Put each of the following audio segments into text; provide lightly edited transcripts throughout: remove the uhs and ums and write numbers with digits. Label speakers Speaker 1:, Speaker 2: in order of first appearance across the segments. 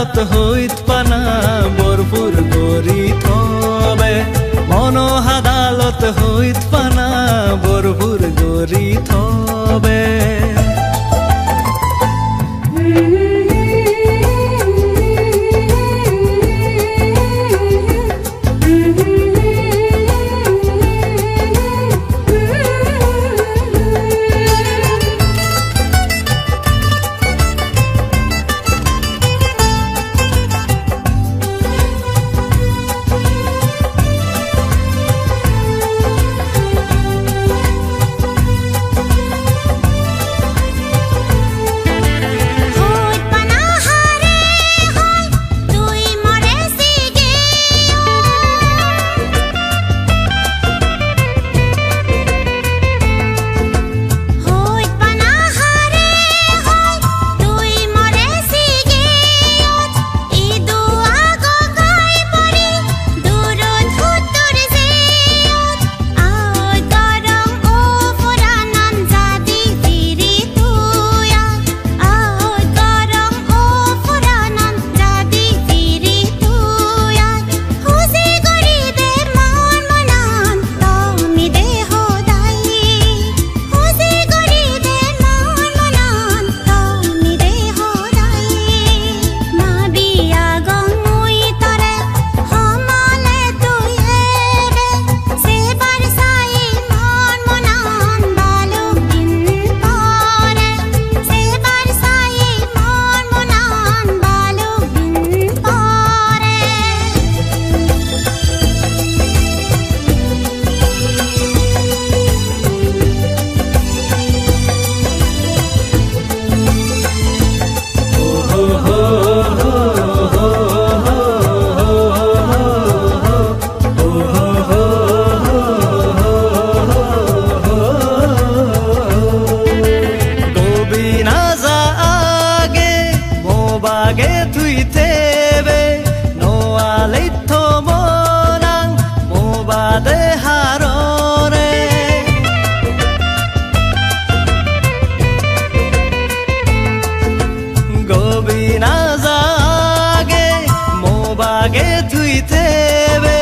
Speaker 1: আদালত হইত পানা ভরপুর গরি থবে মন আদালত হইত পানা ভরপুর গরি থবে Bage tui tebe no alito monang mo bade harore gobina zage mo bage tui tebe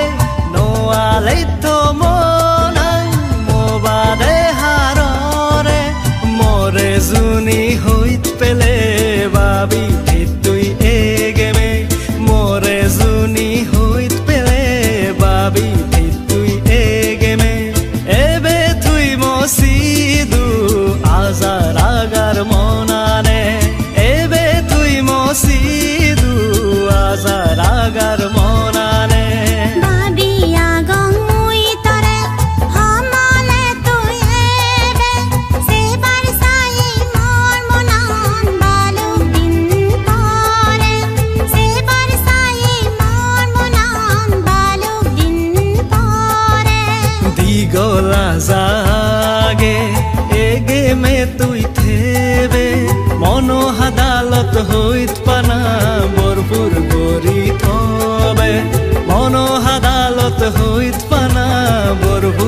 Speaker 1: no alito monang mo bade harore more zuni hoit pele babi Azaragar monane ebe tui mosidu azaragar monane
Speaker 2: babi agong mui tore hamale tui ebe sebar sai mon monan baluk din pore sebar sai mon monan baluk din pore
Speaker 1: digola zage ege me tui thebe mono hadalat hoit pana ভরপুর গরি থবে mono hadalat hoit pana ভরপুর